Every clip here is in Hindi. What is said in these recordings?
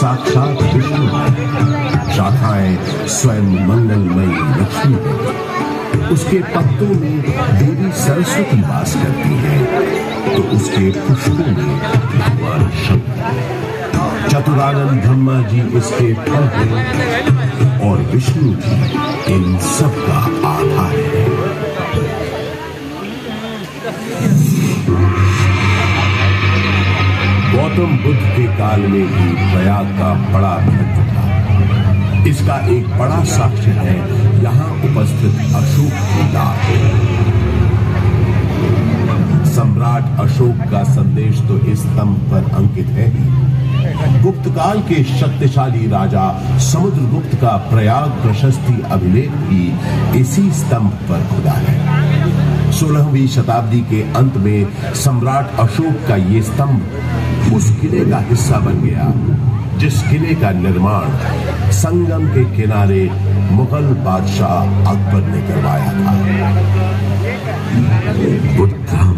साक्षात विष्णु है। शाखाएं स्वयं मंगलमयी लक्ष्मी है। उसके पत्तों में देवी सरस्वती वास करती है तो उसके पुष्पों में भगवान शंकर। चतुरानंद ब्रह्मा जी इसके फल हैं और विष्णु जी इन सब का आधार है। गौतम बुद्ध के काल में भी प्रयाग का बड़ा महत्व था। इसका एक बड़ा साक्ष्य है यहाँ उपस्थित अशोक की लाट। सम्राट अशोक का संदेश तो इस स्तंभ पर अंकित है ही। गुप्त काल के शक्तिशाली राजा समुद्रगुप्त का प्रयाग प्रशस्ति अभिलेख भी इसी स्तंभ पर खुदा है। 16वीं शताब्दी के अंत में सम्राट अशोक का ये स्तंभ उस किले का हिस्सा बन गया जिस किले का निर्माण संगम के किनारे मुगल बादशाह अकबर ने करवाया था। बुद्धं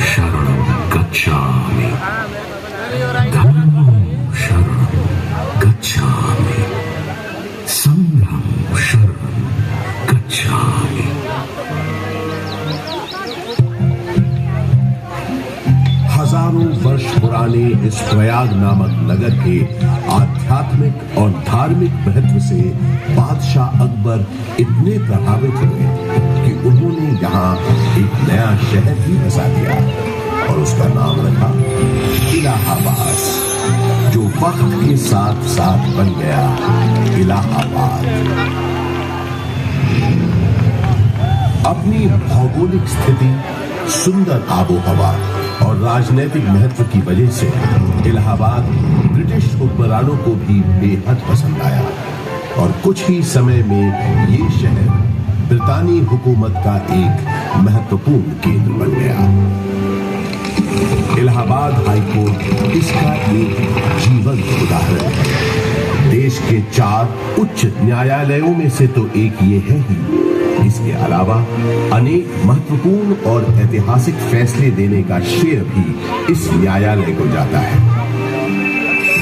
शरणं गच्छामि, धम्मं शरणं गच्छामि, संघं शरणं गच्छामि। हजारों वर्ष पुराने इस प्रयाग नामक नगर के आध्यात्मिक और धार्मिक महत्व से बादशाह अकबर इतने प्रभावित हुए कि उन्होंने यहाँ एक नया शहर भी बसा दिया और उसका नाम रखा इलाहाबाद, जो वक्त के साथ साथ बन गया इलाहाबाद। अपनी भौगोलिक स्थिति, सुंदर आबोहवा और राजनीतिक महत्व की वजह से इलाहाबाद ब्रिटिश हुक्मरानों को भी बेहद पसंद आया और कुछ ही समय में ये शहर ब्रितानी हुकूमत का एक महत्वपूर्ण केंद्र बन गया। इलाहाबाद हाईकोर्ट इसका एक जीवंत उदाहरण है। देश के 4 उच्च न्यायालयों में से तो एक ये है ही। इसके अलावा अनेक महत्वपूर्ण और ऐतिहासिक फैसले देने का श्रेय भी इस न्यायालय को जाता है।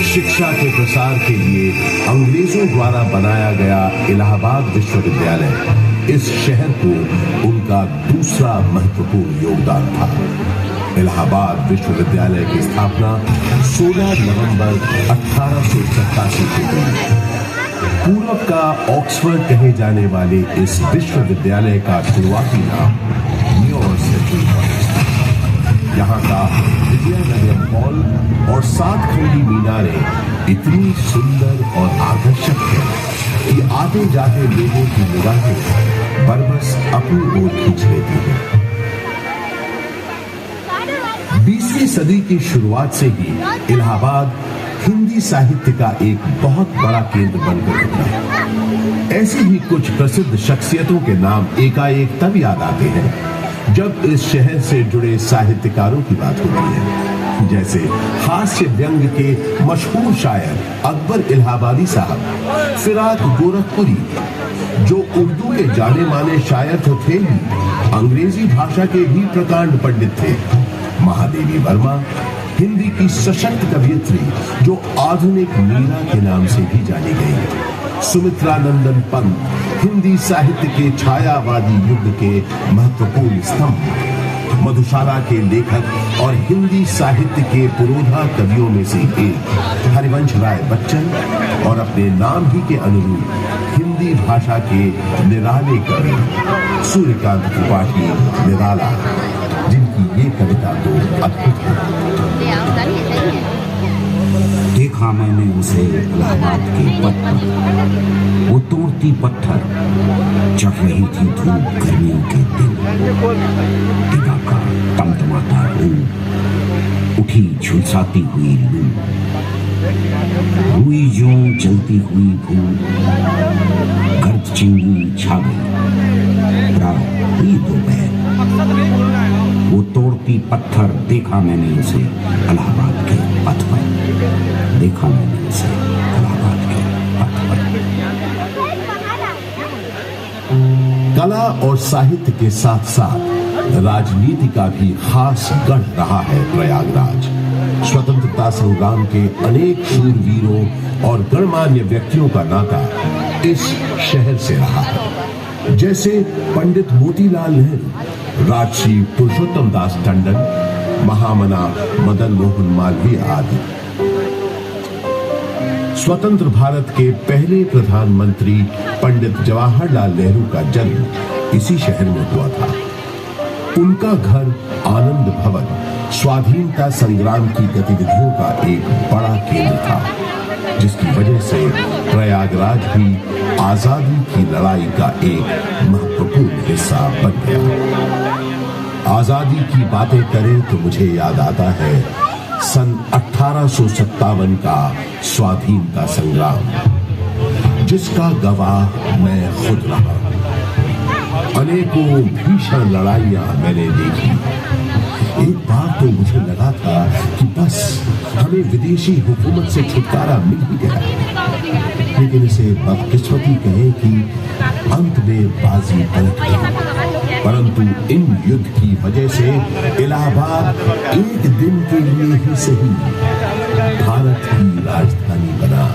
शिक्षा के प्रसार के लिए अंग्रेजों द्वारा बनाया गया इलाहाबाद विश्वविद्यालय इस शहर को उनका दूसरा महत्वपूर्ण योगदान था। इलाहाबाद विश्वविद्यालय की स्थापना 16 नवंबर 1887 को हुई। पूरब का ऑक्सफोर्ड कहे जाने वाले इस विश्वविद्यालय का शुरुआती नाम न्यू यूनिवर्सिटी था। यहाँ का विद्यानगर हॉल और 7 खंडी मीनारें इतनी सुंदर और आकर्षक है कि आते जाते लोगों की निगाहें बरबस अपनी ओर खींच लेती है। 20वीं सदी की शुरुआत से ही इलाहाबाद हिंदी साहित्य का एक बहुत बड़ा केंद्र बनकर उभरा। ऐसी ही कुछ प्रसिद्ध शख्सियतों के नाम एकाएक तब याद आते हैं जब इस शहर से जुड़े साहित्यकारों की बात होती है। जैसे हास्य व्यंग के मशहूर शायर अकबर इलाहाबादी साहब, फिराक गोरखपुरी जो उर्दू के जाने माने शायर तो थे ही, अंग्रेजी भाषा के भी प्रकांड पंडित थे। महादेवी वर्मा हिंदी की सशक्त कवियत्री जो आधुनिक मीरा के नाम से भी जानी गई। सुमित्रा नंदन पंत हिंदी साहित्य के छायावादी युग के महत्वपूर्ण स्तंभ। मधुशाला के लेखक और हिंदी साहित्य के पुरोधा कवियों में से एक हरिवंश राय बच्चन और अपने नाम ही के अनुरूप हिंदी भाषा के निराले कवि सूर्यकांत त्रिपाठी निराला, जिनकी ये कविता तो अद्भुत है। देखा मैंने उसे इलाहाबाद के पथ पर, वो तोड़ती पत्थर, चढ़ रही थी धूप गर्मियों के दिन। दिगा का टमटमाता रूप, उठी झुलसाती हुई लू, हुई जो जलती हुई धूप, गर्द चिंगी छा गई, रात हुई दोपहर। वो तोड़ती पत्थर, देखा मैंने उसे इलाहाबाद के पथ पर, देखा मैंने उसे इलाहाबाद के पथ पर। कला और साहित्य के साथ साथ राजनीति का भी खास गढ़ रहा है प्रयागराज। स्वतंत्रता स्वतंत्रता संग्राम के अनेक शूरवीरों और गणमान्य व्यक्तियों का नाता इस शहर से रहा है, जैसे पंडित मोतीलाल नेहरू, राजश्री पुरुषोत्तम दास टंडन, महामना मदन मोहन मालवीय आदि। स्वतंत्र भारत के पहले प्रधानमंत्री पंडित जवाहरलाल नेहरू का जन्म इसी शहर में हुआ था। उनका घर आनंद भवन स्वाधीनता संग्राम की गतिविधियों का एक बड़ा केंद्र था, जिसकी वजह से प्रयागराज भी आजादी की लड़ाई का एक महत्वपूर्ण हिस्सा बन गया। आजादी की बातें करें तो मुझे याद आता है सन 1857 का स्वाधीनता संग्राम, जिसका गवाह मैं खुद रहा। अनेकों भीषण लड़ाइयां मैंने देखी। एक बार तो मुझे लगा था कि बस हमें विदेशी हुकूमत से छुटकारा मिल ही गया, लेकिन इसे बदकिस्मती कहें कि अंत में बाजी पलट गई। परंतु इन युद्ध की वजह से इलाहाबाद एक दिन के लिए ही सही भारत की राजधानी बना।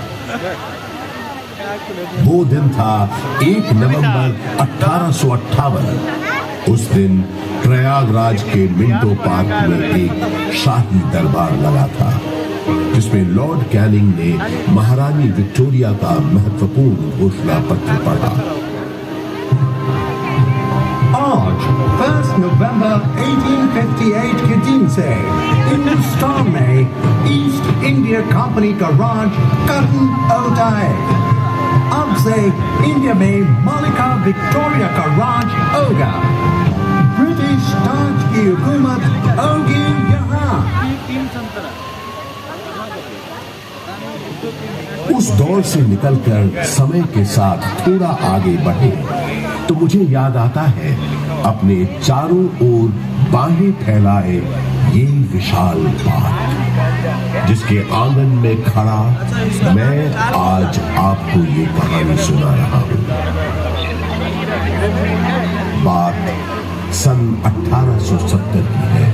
वो दिन था 1 नवंबर 1858। उस दिन प्रयागराज के मिंटो पार्क में एक शाही दरबार लगा था, जिसमें लॉर्ड कैनिंग ने महारानी विक्टोरिया का महत्वपूर्ण घोषणा पत्र पढ़ा। आज 1 नवंबर 1858 के दिन से हिंदुस्तान में ईस्ट इंडिया कंपनी का राज खत्म होता है। अब से इंडिया में मलिका विक्टोरिया का राज होगा। ब्रिटिश ताज की हुकूमत होगी यहाँ। उस दौर से निकलकर समय के साथ थोड़ा आगे बढ़े तो मुझे याद आता है अपने चारों ओर बाहें फैलाए ये विशाल पार्क, जिसके आंगन में खड़ा मैं आज आपको ये कहानी सुना रहा हूं। बात सन 1870 की है,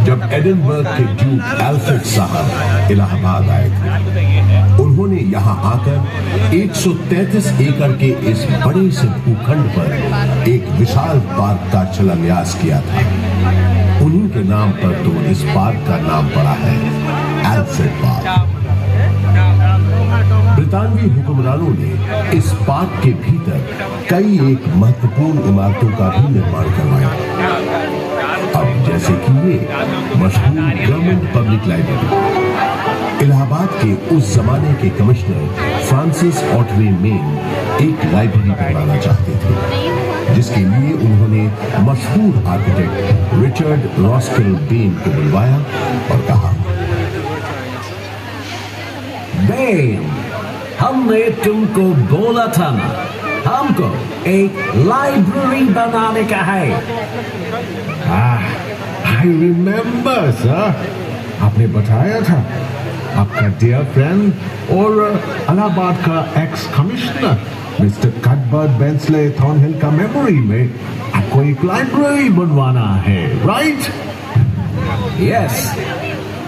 जब एडिनबर्ग के ड्यूक एल्फ्रेड साहब इलाहाबाद आए थे। उन्होंने यहां आकर 133 एकड़ के इस बड़े से भूखंड पर एक विशाल पार्क का शिलान्यास किया था। उन्हीं के नाम पर तो इस पार्क का नाम पड़ा है एल्फ्रेड पार्क। ब्रितानवी हुक्मरानों ने इस पार्क के भीतर कई एक महत्वपूर्ण इमारतों का भी निर्माण करवाया। अब जैसे कि ये मशहूर गवर्नमेंट पब्लिक लाइब्रेरी। इलाहाबाद के उस जमाने के कमिश्नर फ्रांसिस ऑटवे मेन एक लाइब्रेरी बनवाना चाहते थे, जिसके लिए उन्होंने मशहूर आर्किटेक्ट रिचर्ड रॉस्किल बेन को बुलवाया और कहा, बेन, हमने तुमको बोला था ना, हमको एक लाइब्रेरी बनाने का है। I remember, sir. आपने बताया था आपका डियर फ्रेंड और इलाहाबाद का एक्स कमिश्नर मिस्टर कटबर्ट बेंसले थॉर्नहिल का मेमोरी में आपको एक लाइब्रेरी बनवाना है, राइट? यस,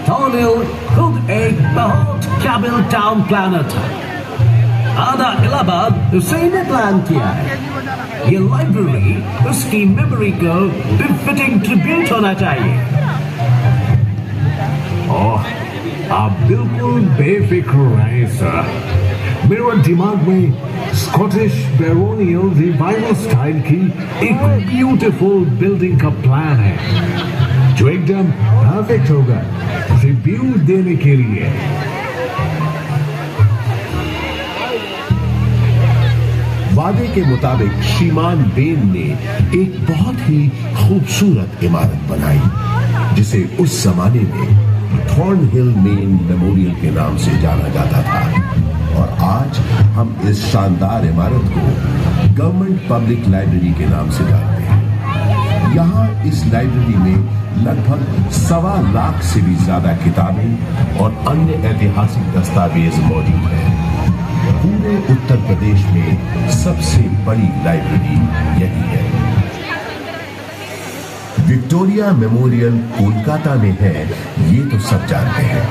थॉर्नहिल खुद एक बहुत काबिल टाउन प्लानर था। आधा इलाहाबाद उसी ने प्लान किया है। ये लाइब्रेरी उसकी मेमोरी को बिफिटिंग ट्रिब्यूट होना चाहिए। ओह, आप बिल्कुल बेफिक्र रहें सर। मेरे दिमाग में स्कॉटिश बैरोनियल रिवाइवल स्टाइल की एक ब्यूटीफुल बिल्डिंग का प्लान है, जो एकदम परफेक्ट होगा ट्रिब्यूट देने के लिए। वादे के मुताबिक श्रीमान बेन ने एक बहुत ही खूबसूरत इमारत बनाई, जिसे उस जमाने में थॉर्नहिल मेन मेमोरियल के नाम से जाना जाता था। और आज हम इस शानदार इमारत को गवर्नमेंट पब्लिक लाइब्रेरी के नाम से जानते हैं। यहाँ इस लाइब्रेरी में लगभग 1.25 लाख से भी ज्यादा किताबें और अन्य ऐतिहासिक दस्तावेज मौजूद हैं। पूरे उत्तर प्रदेश में सबसे बड़ी लाइब्रेरी यही है। विक्टोरिया मेमोरियल कोलकाता में है, ये तो सब जानते हैं,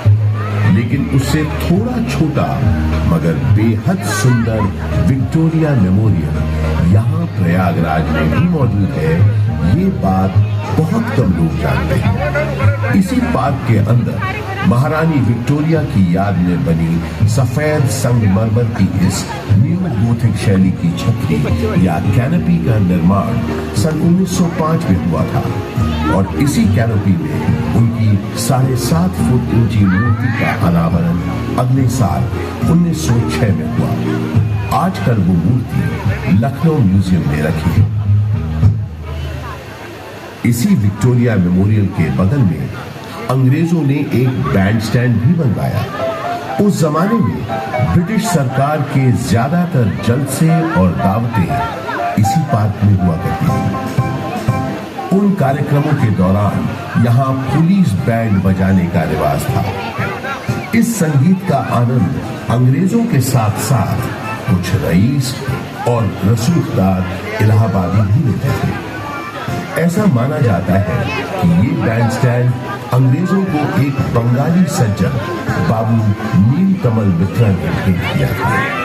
लेकिन उससे थोड़ा छोटा मगर बेहद सुंदर विक्टोरिया मेमोरियल यहाँ प्रयागराज में भी मौजूद है। ये बात बहुत कम लोग जानते हैं। इसी पार्क के अंदर महारानी विक्टोरिया की याद में बनी सफेद संगमरमर की इस न्यू गोथिक शैली की छतरी या कैनोपी का निर्माण सन 1905 में हुआ था और इसी कैनोपी में उनकी 7.5 फुट ऊंची मूर्ति का अनावरण अगले साल 1906 में हुआ। आजकल वो मूर्ति लखनऊ म्यूजियम में रखी है। इसी विक्टोरिया मेमोरियल के बगल में अंग्रेजों ने एक बैंड स्टैंड भी बनवाया। उस जमाने में ब्रिटिश सरकार के ज्यादातर जलसे और दावतें इसी पार्क में हुआ करती थी। उन कार्यक्रमों के दौरान यहाँ पुलिस बैंड बजाने का रिवाज था। इस संगीत का आनंद अंग्रेजों के साथ साथ कुछ रईस और रसूखदार इलाहाबादी भी लेते थे। ऐसा माना जाता है कि ये बैंड स्टैंड अंग्रेजों को एक बंगाली सज्जन बाबू नीलकमल मित्रा ने भेंट किया था।